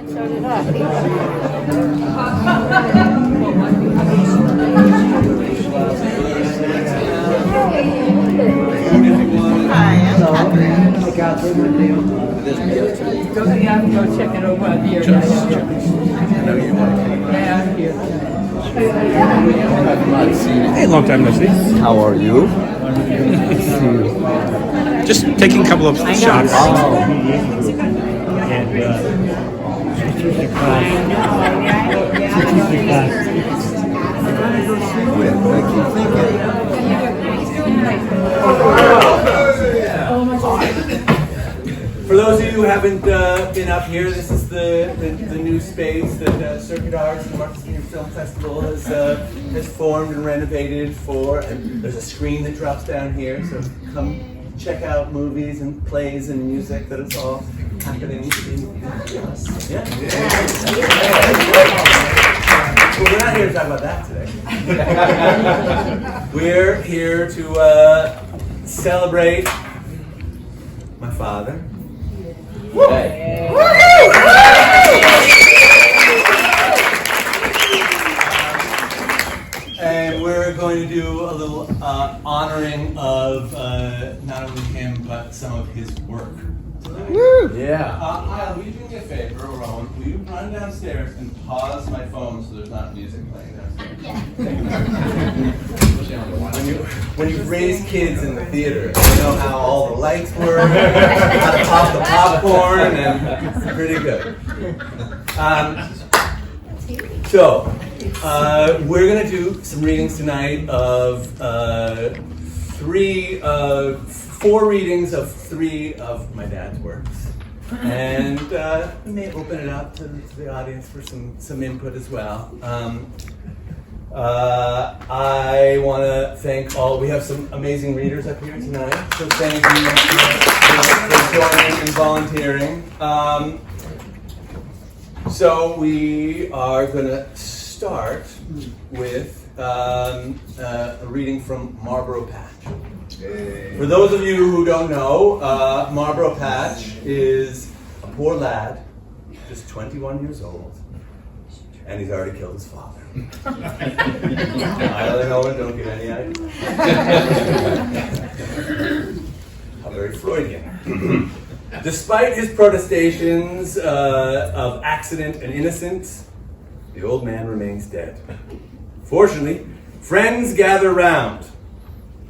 So did I. Go check it over here. Hey, long time no see. How are you? Just taking a couple of shots. For those of you who haven't been up here, this is the new space that Circuit Arts and the Marcus Vineyard Film Festival has formed and renovated for. And there's a screen that drops down here, so come check out movies and plays and music that is all happening in us. Yeah. Well, we're not here to talk about that today. We're here to celebrate my father. Hey. And we're going to do a little honoring of not only him, but some of his work tonight. Yeah. Isla, will you do me a favor, or Rowan? Will you run downstairs and pause my phone so there's not music playing downstairs? When you raise kids in the theater, you know how all the lights work, how to pop the popcorn, and pretty good. We're going to do some readings tonight of 4 readings of 3 of my dad's works. And we may open it up to the audience for some input as well. I want to thank we have some amazing readers up here tonight, so thank you for joining and volunteering. So we are going to start with a reading from Marlboro Patch. For those of you who don't know, Marlboro Patch is a poor lad, just 21 years old, and he's already killed his father. Isla and Owen don't get any idea. How very Freudian. Despite his protestations of accident and innocence, the old man remains dead. Fortunately, friends gather round,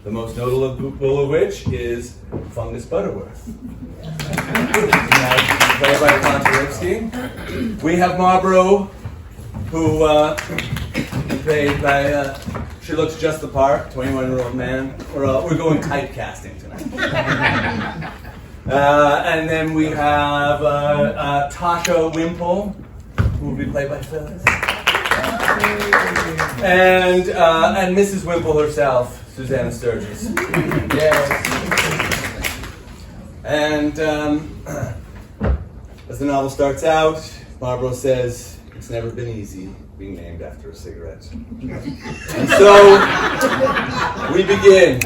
the most notable of which is Fungus Butterworth. Played by Kanta Lipsky. We have Marlboro, who played by, she looks just the part, 21-year-old man. We're going typecasting tonight. And then we have Tasha Wimple, who will be played by Phyllis. And Mrs. Wimple herself, Susanna Sturgis. Yes. And as the novel starts out, Marlboro says, "It's never been easy being named after a cigarette." And so we begin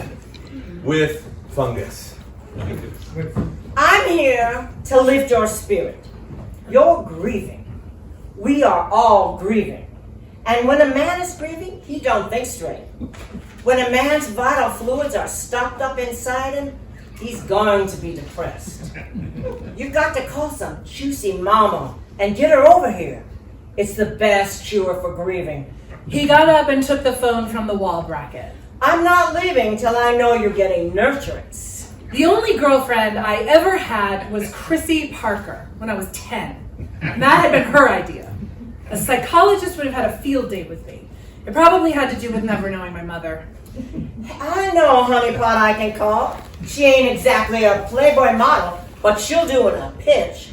with Fungus. I'm here to lift your spirit. You're grieving. We are all grieving. And when a man is grieving, he don't think straight. When a man's vital fluids are stopped up inside him, he's going to be depressed. You got to call some juicy mama and get her over here. It's the best cure for grieving. He got up and took the phone from the wall bracket. I'm not leaving till I know you're getting nurturance. The only girlfriend I ever had was Chrissy Parker when I was 10. And that had been her idea. A psychologist would have had a field day with me. It probably had to do with never knowing my mother. I know a honeypot I can call. She ain't exactly a Playboy model, but she'll do in a pinch.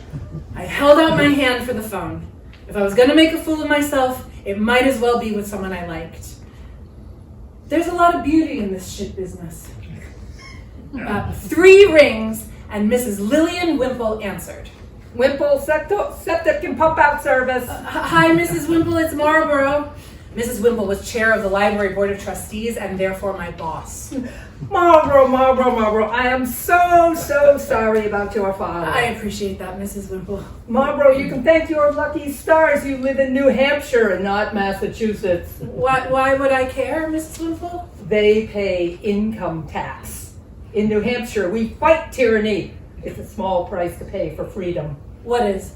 I held out my hand for the phone. If I was going to make a fool of myself, it might as well be with someone I liked. There's a lot of beauty in this shit business. 3 rings, and Mrs. Lillian Wimple answered. Wimple, septic and pump out service. Hi, Mrs. Wimple, it's Marlboro. Mrs. Wimple was chair of the library board of trustees and therefore my boss. Marlboro, I am so sorry about your father. I appreciate that, Mrs. Wimple. Marlboro, you can thank your lucky stars you live in New Hampshire and not Massachusetts. Why would I care, Mrs. Wimple? They pay income tax. In New Hampshire, we fight tyranny. It's a small price to pay for freedom. What is?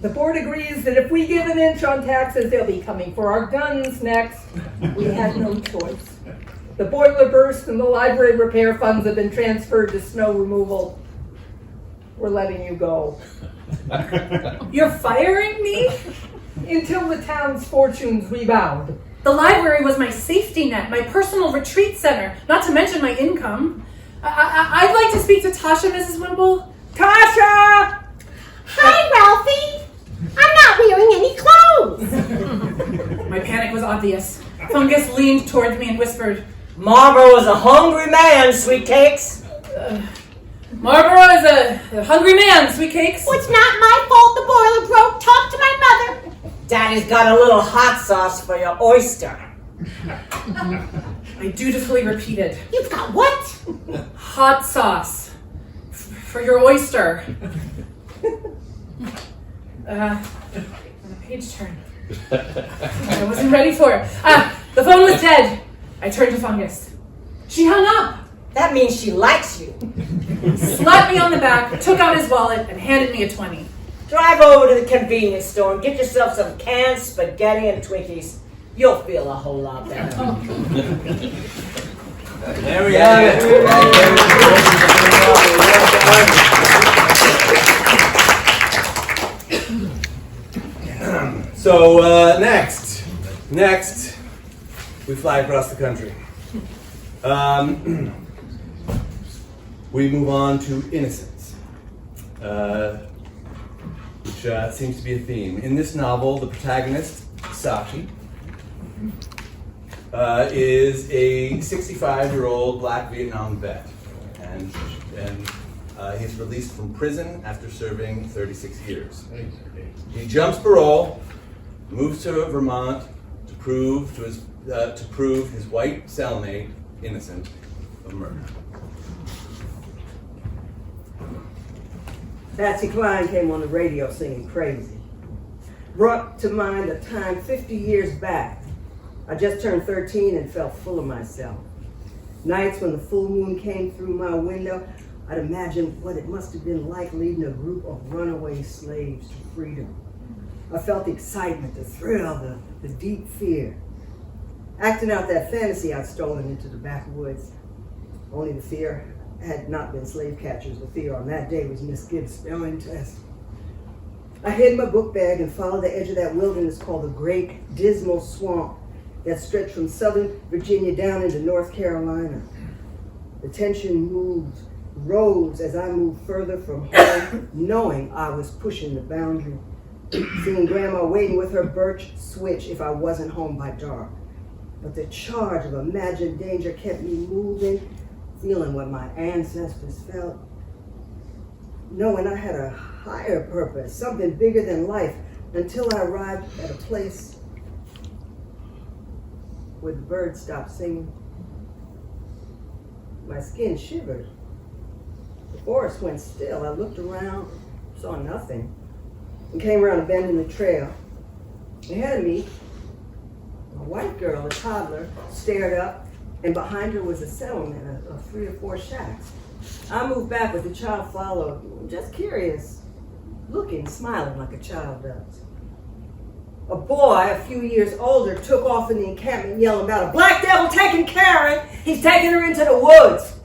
The board agrees that if we give an inch on taxes, they'll be coming for our guns next. We had no choice. The boiler burst and the library repair funds have been transferred to snow removal. We're letting you go. You're firing me? Until the town's fortunes rebound. The library was my safety net, my personal retreat center, not to mention my income. I'd like to speak to Tasha, Mrs. Wimple. Tasha! Hi, Ralphie! I'm not wearing any clothes! My panic was obvious. Fungus leaned towards me and whispered, Marlboro is a hungry man, sweet cakes. Marlboro is a hungry man, sweet cakes. Well, it's not my fault the boiler broke. Talk to my mother. Daddy's got a little hot sauce for your oyster. I dutifully repeated, You've got what? hot sauce for your oyster. The page turned. I wasn't ready for it. The phone was dead. I turned to Fungus. She hung up. That means she likes you. Slapped me on the back, took out his wallet, and handed me a 20. Drive over to the convenience store and get yourself some canned spaghetti and Twinkies. You'll feel a whole lot better. There we have it. So next, we fly across the country. We move on to Innocence, which seems to be a theme. In this novel, the protagonist, Saki, is a 65-year-old black Vietnam vet, and he's released from prison after serving 36 years. He jumps parole, moves to Vermont to prove his white cellmate innocent of murder. Patsy Cline came on the radio singing Crazy. Brought to mind a time 50 years back. I just turned 13 and felt full of myself. Nights when the full moon came through my window, I'd imagine what it must have been like leading a group of runaway slaves to freedom. I felt the excitement, the thrill, the deep fear. Acting out that fantasy I'd stolen into the backwoods. Only the fear had not been slave catchers. The fear on that day was Miss Gibbs' spelling test. I hid my book bag and followed the edge of that wilderness called the Great Dismal Swamp that stretched from southern Virginia down into North Carolina. The tension rose as I moved further from home, knowing I was pushing the boundary. Seeing Grandma waiting with her birch switch if I wasn't home by dark. But the charge of imagined danger kept me moving, feeling what my ancestors felt. Knowing I had a higher purpose, something bigger than life, until I arrived at a place where the birds stopped singing. My skin shivered. The forest went still. I looked around, saw nothing, and came around a bend in the trail. Ahead of me, a white girl, a toddler, stared up, and behind her was a settlement of 3 or 4 shacks. I moved back, but the child followed, just curious, looking, smiling like a child does. A boy, a few years older, took off in the encampment yelling about a black devil taking Karen. He's taking her into the woods.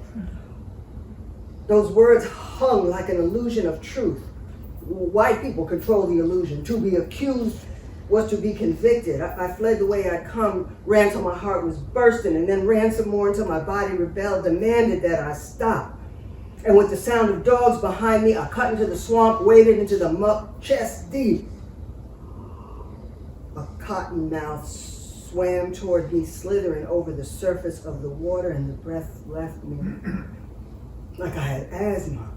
Those words hung like an illusion of truth. White people control the illusion. To be accused was to be convicted. I fled the way I'd come, ran till my heart was bursting, and then ran some more until my body rebelled, demanded that I stop. And with the sound of dogs behind me, I cut into the swamp, waded into the muck, chest deep. A cottonmouth swam toward me, slithering over the surface of the water, and the breath left me like I had asthma.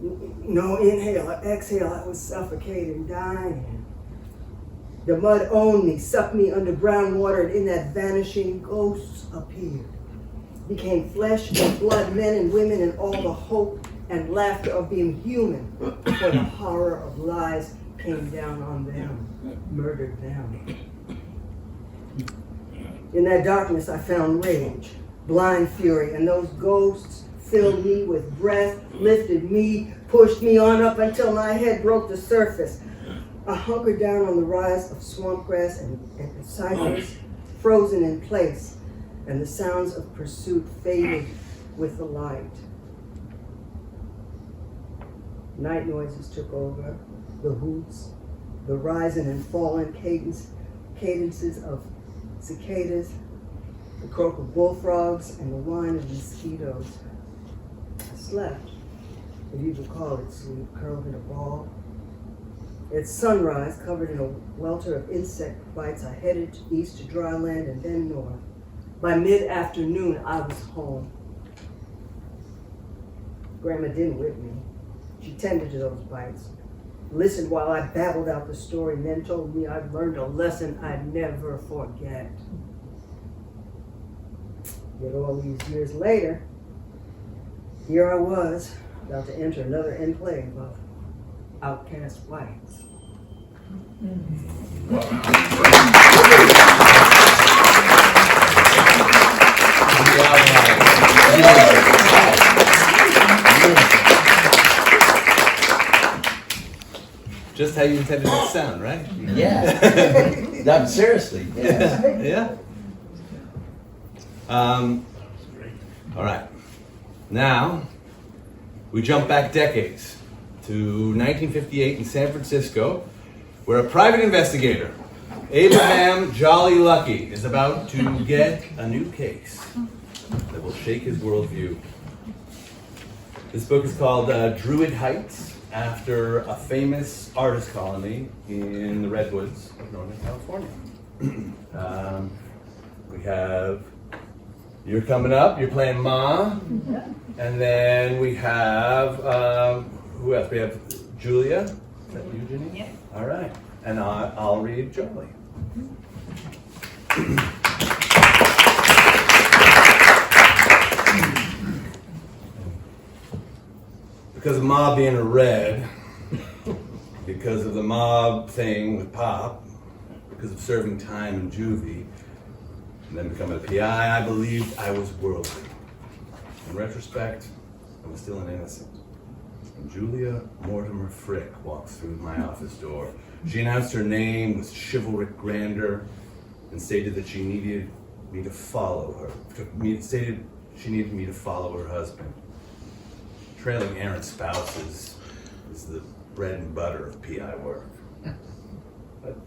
No inhale or exhale, I was suffocating, dying. The mud owned me, sucked me under groundwater, and in that vanishing, ghosts appeared. Became flesh and blood, men and women, and all the hope and laughter of being human, for the horror of lies came down on them, murdered them. In that darkness I found rage, blind fury, and those ghosts filled me with breath, lifted me, pushed me on up until my head broke the surface. I hunkered down on the rise of swamp grass and cypress, frozen in place, and the sounds of pursuit faded with the light. Night noises took over, the hoots, the rising and falling cadences of cicadas, the croak of bullfrogs, and the whine of mosquitoes. I slept, if you could call it sleep, curled in a ball. At sunrise, covered in a welter of insect bites, I headed east to dry land and then north. By mid-afternoon, I was home. Grandma didn't whip me. She tended to those bites, listened while I babbled out the story, and then told me I'd learned a lesson I'd never forget. Yet all these years later, here I was, about to enter another enclave of outcast whites. Just how you intended it to sound, right? Yeah. No, seriously. Yeah. Yeah. All right. Now, we jump back decades to 1958 in San Francisco, where a private investigator, Abraham Jolly Lucky, is about to get a new case that will shake his worldview. This book is called Druid Heights, after a famous artist colony in the Redwoods of Northern California. We have, you're coming up, you're playing Ma, and then we have, who else? We have Julia, is that you, Jenny? Yeah. All right, and I'll read Jolie. Because of Ma being a red, because of the mob thing with Pop, because of serving time in juvie, and then becoming a PI, I believed I was worldly. In retrospect, I was still an innocent. When Julia Mortimor Frick walked through my office door, she announced her name with chivalric grandeur and stated that she needed me to follow her. Stated she needed me to follow her husband. Trailing errant spouses is the bread and butter of PI work. But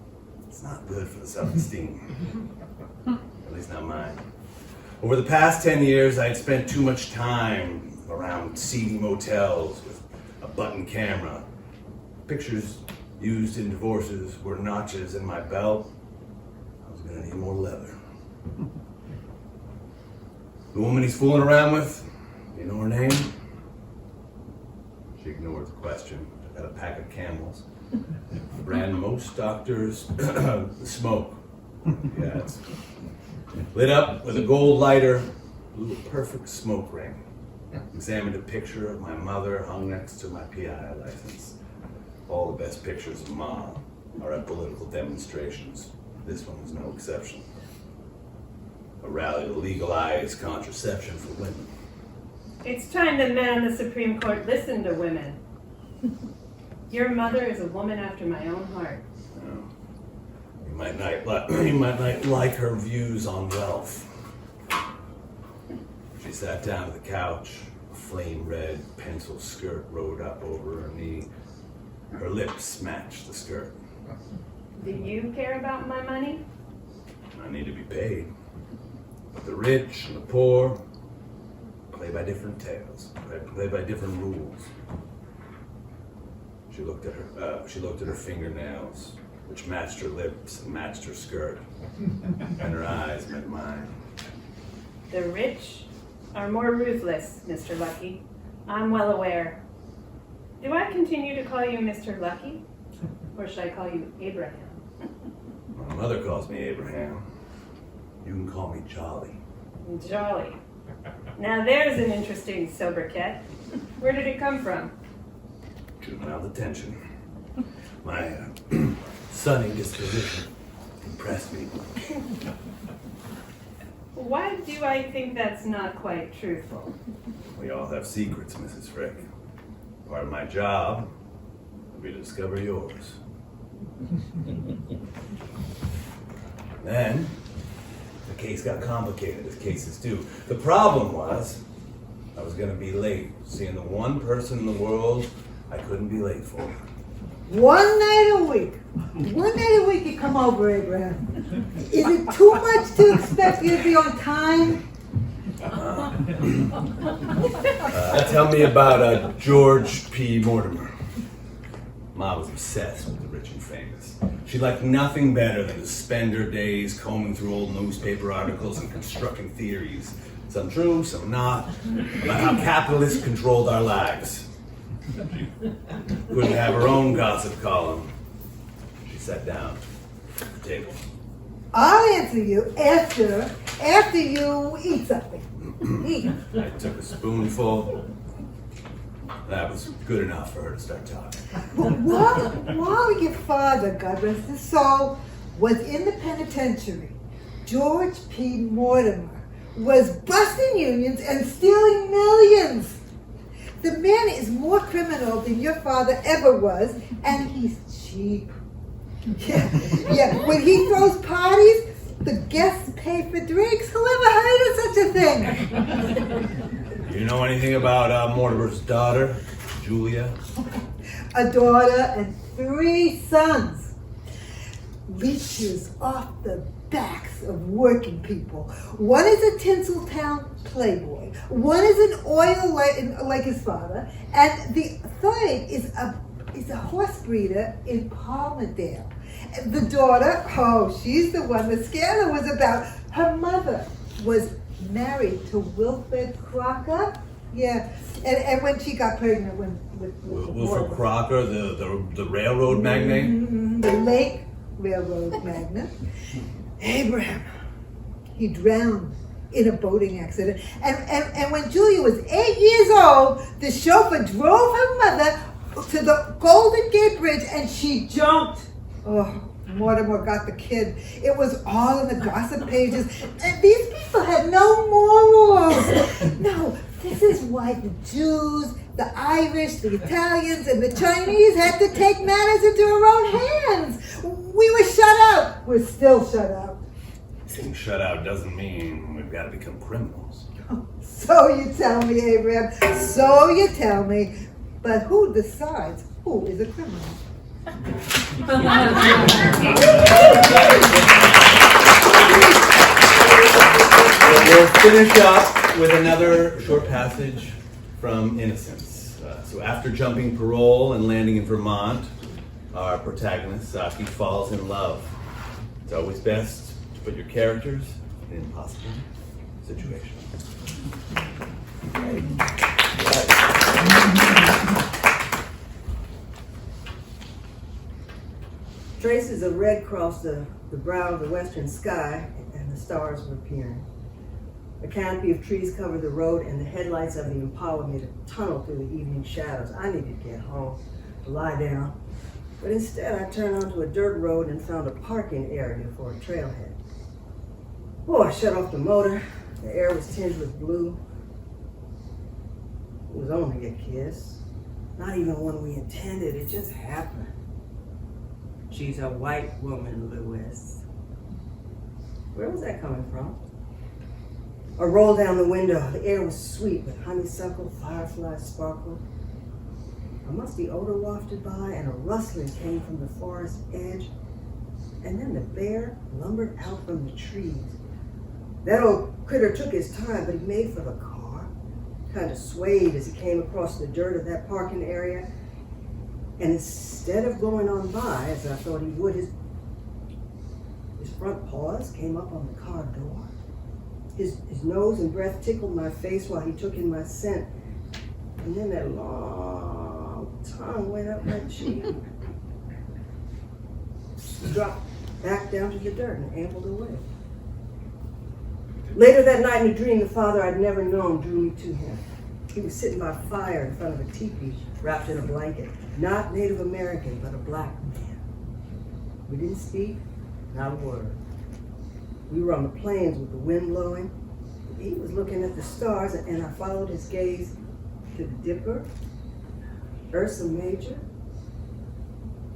it's not good for the self-esteem. At least not mine. Over the past 10 years, I had spent too much time around seedy motels with a button camera. Pictures used in divorces were notches in my belt. I was gonna need more leather. The woman he's fooling around with, you know her name? She ignored the question. I got a pack of Camels. The brand most doctors smoke. Yeah, it's lit up with a gold lighter, blew a perfect smoke ring. Examined a picture of my mother hung next to my PI license. All the best pictures of Ma are at political demonstrations. This one was no exception. A rally to legalize contraception for women. It's time that men on the Supreme Court listen to women. Your mother is a woman after my own heart. Oh. You might not like her views on wealth. She sat down at the couch, a flame red pencil skirt rode up over her knee. Her lips matched the skirt. Do you care about my money? I need to be paid. But the rich and the poor play by different tales. They play by different rules. She looked at her fingernails, which matched her lips and matched her skirt, and her eyes met mine. The rich are more ruthless, Mr. Lucky. I'm well aware. Do I continue to call you Mr. Lucky? Or should I call you Abraham? Mother calls me Abraham. You can call me Jolly. Jolly. Now there's an interesting sobriquet. Where did it come from? Juvenile detention. My sunny disposition impressed me. Why do I think that's not quite truthful? We all have secrets, Mrs. Frick. Part of my job will be to discover yours. Then, the case got complicated, as cases do. The problem was, I was going to be late, seeing the one person in the world I couldn't be late for. One night a week. One night a week you come over, Abraham. Is it too much to expect you to be on time? Tell me about George P. Mortimor. Ma was obsessed with the rich and famous. She liked nothing better than to spend her days combing through old newspaper articles and constructing theories, some true, some not, about how capitalists controlled our lives. Couldn't have her own gossip column. She sat down at the table. I'll answer you after you eat something. Eat. I took a spoonful. That was good enough for her to start talking. While your father, God rest his soul, was in the penitentiary, George P. Mortimer was busting unions and stealing millions. The man is more criminal than your father ever was, and he's cheap. Yeah. When he throws parties, the guests pay for drinks. Whoever heard of such a thing? You know anything about Mortimer's daughter, Julia? A daughter and 3 sons. Leeches off the backs of working people. One is a Tinseltown playboy. One is an oil like his father, and the third is a horse breeder in Palmerdale. The daughter, she's the one the scandal was about. Her mother was married to Wilfred Crocker. Yeah, and when she got pregnant with Wilfred Crocker, the railroad magnate? The late railroad magnate. Abraham, he drowned in a boating accident. And when Julia was 8 years old, the chauffeur drove her mother to the Golden Gate Bridge and she jumped. Oh, Mortimer got the kid. It was all in the gossip pages. And these people had no morals. No, this is why the Jews, the Irish, the Italians, and the Chinese had to take matters into our own hands. We were shut out. We're still shut out. Being shut out doesn't mean we've got to become criminals. So you tell me, Abraham. So you tell me. But who decides who is a criminal? We'll finish up with another short passage from Innocence. So after jumping parole and landing in Vermont, our protagonist, Saki, falls in love. It's always best to put your characters in impossible situations. Traces of red crossed the brow of the western sky, and the stars were appearing. A canopy of trees covered the road, and the headlights of the Impala made a tunnel through the evening shadows. I needed to get home, to lie down, but instead I turned onto a dirt road and found a parking area for a trailhead. Oh, I shut off the motor. The air was tinged with blue. It was only a kiss. Not even one we intended, it just happened. She's a white woman, Lewis. Where was that coming from? I rolled down the window. The air was sweet with honeysuckle, fireflies sparkled. A musty odor wafted by, and a rustling came from the forest edge. And then the bear lumbered out from the trees. That old critter took his time, but he made for the car. Kind of swayed as he came across the dirt of that parking area. And instead of going on by, as I thought he would, his front paws came up on the car door. His nose and breath tickled my face while he took in my scent. And then that long tongue went up my cheek. He dropped back down to the dirt and ambled away. Later that night in a dream, the father I'd never known drew me to him. He was sitting by a fire in front of a teepee, wrapped in a blanket. Not Native American, but a black man. We didn't speak, not a word. We were on the plains with the wind blowing. He was looking at the stars, and I followed his gaze to the Dipper, Ursa Major,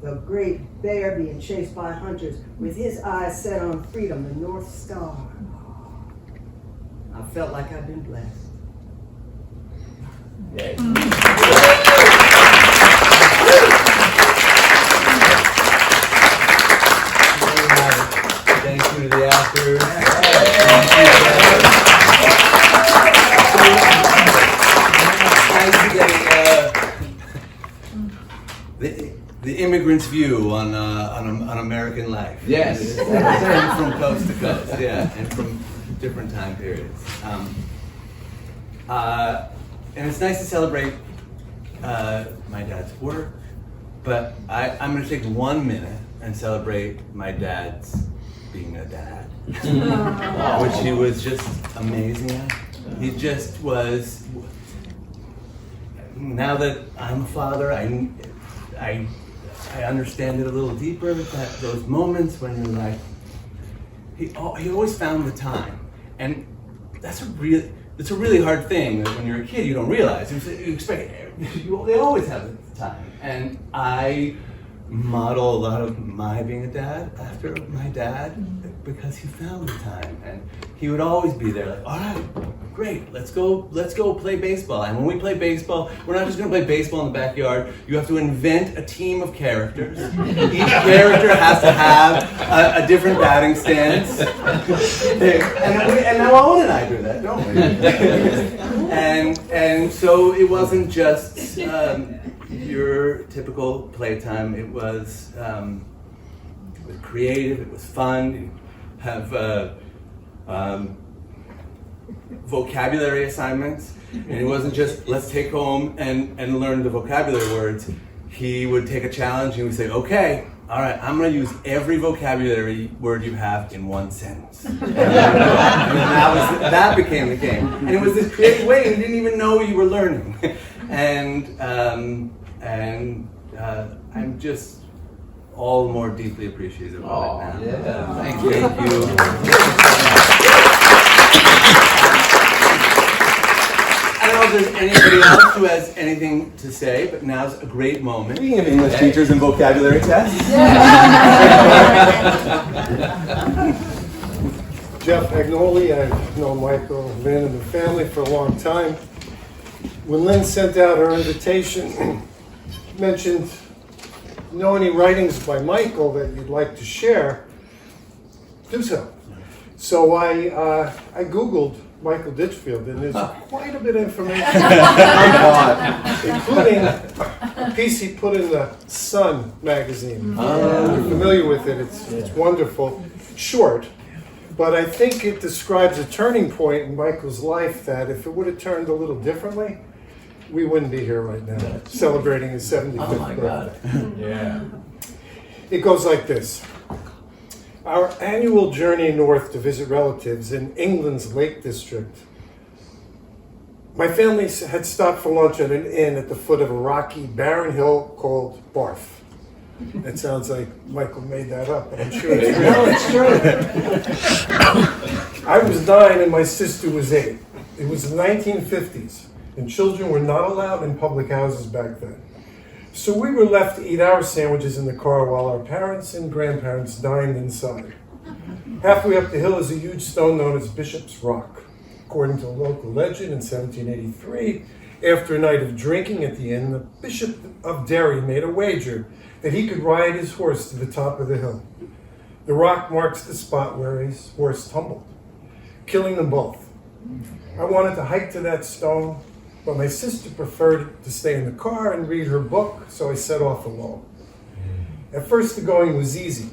the great bear being chased by hunters with his eyes set on freedom, the North Star. I felt like I'd been blessed. Yay. Thank you to the actors. Nice getting the immigrant's view on American life. Yes. From coast to coast, yeah, and from different time periods. And it's nice to celebrate my dad's work, but I'm going to take 1 minute and celebrate my dad's being a dad, which he was just amazing at. He just was. Now that I'm a father, I understand it a little deeper. That those moments when you're like, he always found the time, and it's a really hard thing that when you're a kid you don't realize. You expect they always have the time, and I model a lot of my being a dad after my dad because he found the time, and he would always be there like, all right, great, let's go play baseball. And when we play baseball, we're not just going to play baseball in the backyard. You have to invent a team of characters. Each character has to have a different batting stance. And now Owen and I do that, don't we? and so it wasn't just your typical playtime. It was creative. It was fun. You have vocabulary assignments, and it wasn't just let's take home and learn the vocabulary words. He would take a challenge and he would say, okay, all right, I'm going to use every vocabulary word you have in one sentence. And that became the game. And it was this creative way, and you didn't even know you were learning. And I'm just all the more deeply appreciative of it now. Yeah, Thank you. I don't know if there's anybody else who has anything to say, but now's a great moment. Speaking of English teachers and vocabulary tests. Jeff Agnoli, I've known Michael, Lynn, and the family for a long time. When Lynn sent out her invitation, mentioned, know any writings by Michael that you'd like to share, do so. So I Googled Michael Ditchfield, and there's quite a bit of information, including a piece he put in the Sun magazine. You're familiar with it, it's wonderful. It's short, but I think it describes a turning point in Michael's life that if it would have turned a little differently, we wouldn't be here right now, celebrating his 75th birthday. Yeah. It goes like this. Our annual journey north to visit relatives in England's Lake District. My family had stopped for lunch at an inn at the foot of a rocky, barren hill called Barth. It sounds like Michael made that up, but I'm sure it's real. No, it's true. I was 9 and my sister was 8. It was the 1950s, and children were not allowed in public houses back then. So we were left to eat our sandwiches in the car while our parents and grandparents dined inside. Halfway up the hill is a huge stone known as Bishop's Rock. According to a local legend, in 1783, after a night of drinking at the inn, the Bishop of Derry made a wager that he could ride his horse to the top of the hill. The rock marks the spot where his horse tumbled, killing them both. I wanted to hike to that stone, but my sister preferred to stay in the car and read her book, so I set off alone. At first the going was easy,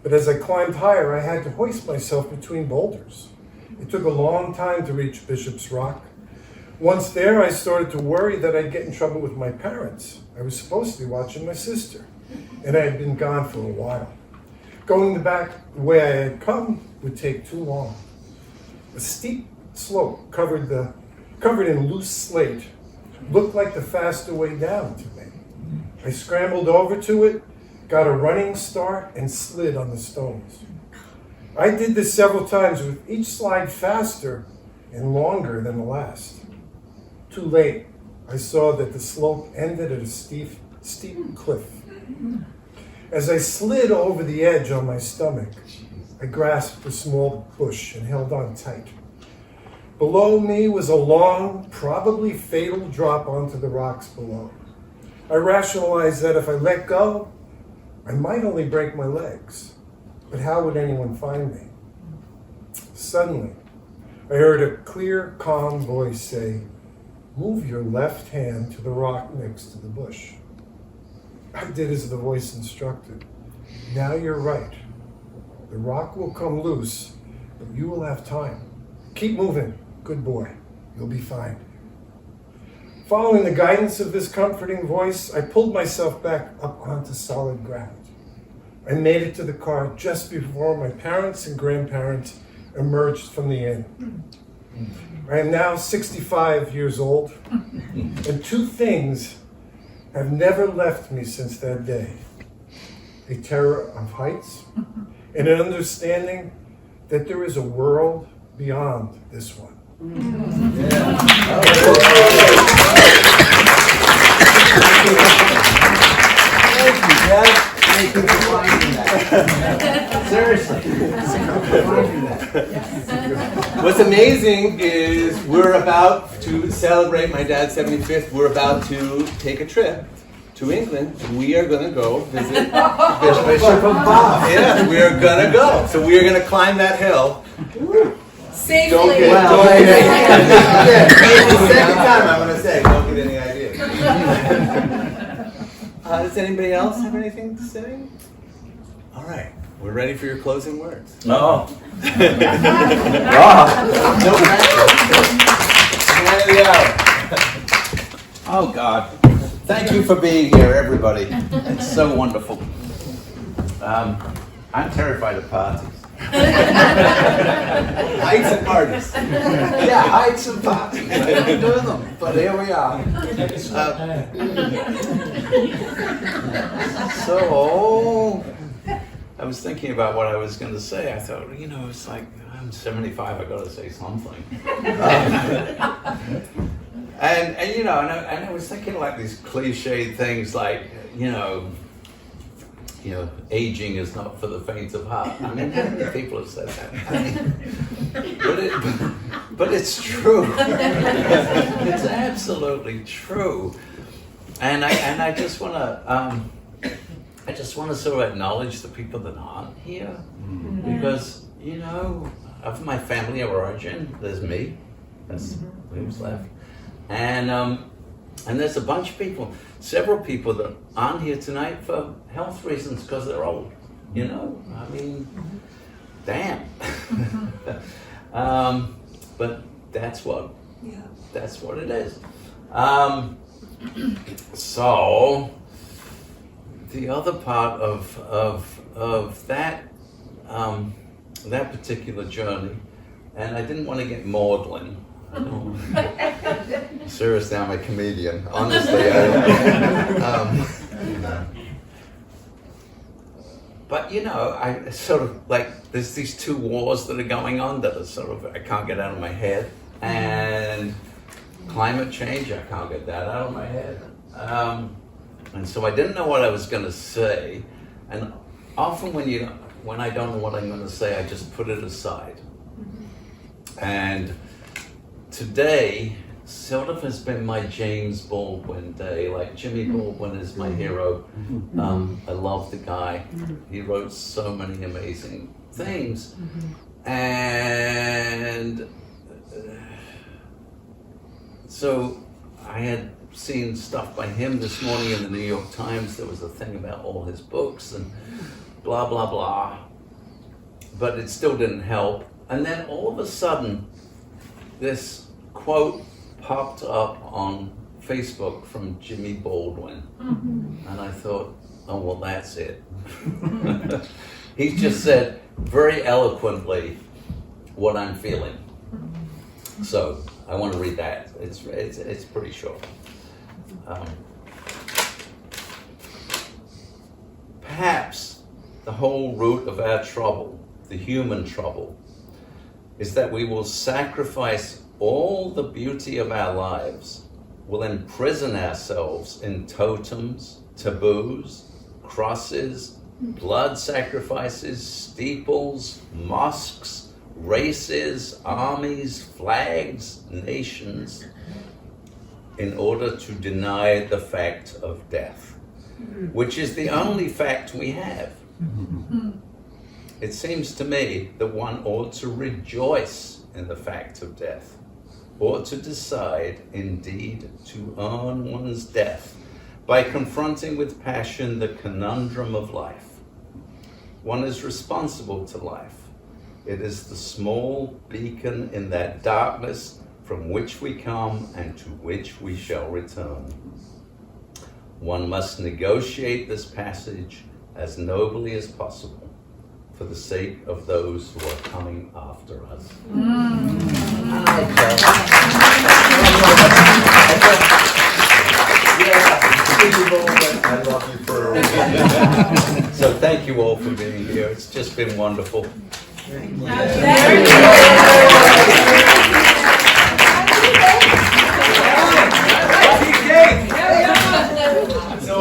but as I climbed higher, I had to hoist myself between boulders. It took a long time to reach Bishop's Rock. Once there, I started to worry that I'd get in trouble with my parents. I was supposed to be watching my sister, and I had been gone for a while. Going back the way I had come would take too long. A steep slope covered in loose slate looked like the faster way down to me. I scrambled over to it, got a running start, and slid on the stones. I did this several times, with each slide faster and longer than the last. Too late, I saw that the slope ended at a steep cliff. As I slid over the edge on my stomach, I grasped a small bush and held on tight. Below me was a long, probably fatal drop onto the rocks below. I rationalized that if I let go, I might only break my legs. But how would anyone find me? Suddenly, I heard a clear, calm voice say, "Move your left hand to the rock next to the bush." I did as the voice instructed. "Now you're right. The rock will come loose, but you will have time. Keep moving. Good boy. You'll be fine." Following the guidance of this comforting voice, I pulled myself back up onto solid ground. I made it to the car just before my parents and grandparents emerged from the inn. I am now 65 years old, and two things have never left me since that day: a terror of heights and an understanding that there is a world beyond this one. Thank you for finding that. Seriously. What's amazing is we're about to celebrate my dad's 75th. We're about to take a trip to England. We are going to go visit Bishop of Bath. Yeah, we are going to go. So we are going to climb that hill. Safely. Don't get the second time I'm going to say, don't get any ideas. Does anybody else have anything to say? All right, we're ready for your closing words. No. Oh, God. Thank you for being here, everybody. It's so wonderful. I'm terrified of parties. Heights and parties. Yeah, heights and parties. I don't do them, but here we are. So, I was thinking about what I was going to say. I thought, it's like, I'm 75, I got to say something. And I was thinking like these cliched things like, aging is not for the faint of heart. I mean, how many people have said that? But it's true. It's absolutely true. And I just want to sort of acknowledge the people that aren't here, because of my family of origin, there's me. That's who's left, and there's a bunch of people, several people that aren't here tonight for health reasons because they're old. I mean, damn. But that's what it is. So the other part of that that particular journey, and I didn't want to get maudlin. Seriously, I'm a comedian. Honestly, but I sort of like, there's these two wars that are going on that are sort of, I can't get out of my head, and climate change, I can't get that out of my head, and so I didn't know what I was going to say, and often when I don't know what I'm going to say, I just put it aside, and today sort of has been my James Baldwin day. Like, Jimmy Baldwin is my hero. I love the guy. He wrote so many amazing things. And so I had seen stuff by him this morning in the New York Times. There was a thing about all his books and blah, blah, blah. But it still didn't help. And then all of a sudden, this quote popped up on Facebook from Jimmy Baldwin. And I thought, oh, well, that's it. He's just said very eloquently what I'm feeling. So I want to read that. It's pretty short. Perhaps the whole root of our trouble, the human trouble, is that we will sacrifice all the beauty of our lives, will imprison ourselves in totems, taboos, crosses, blood sacrifices, steeples, mosques, races, armies, flags, nations, in order to deny the fact of death, which is the only fact we have. It seems to me that one ought to rejoice in the fact of death, ought to decide indeed to earn one's death by confronting with passion the conundrum of life. One is responsible to life. It is the small beacon in that darkness from which we come and to which we shall return. One must negotiate this passage as nobly as possible for the sake of those who are coming after us. I love you for So thank you all for being here. It's just been wonderful. So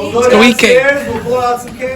we'll go Let's go eat cake. downstairs, we'll pull out some cake.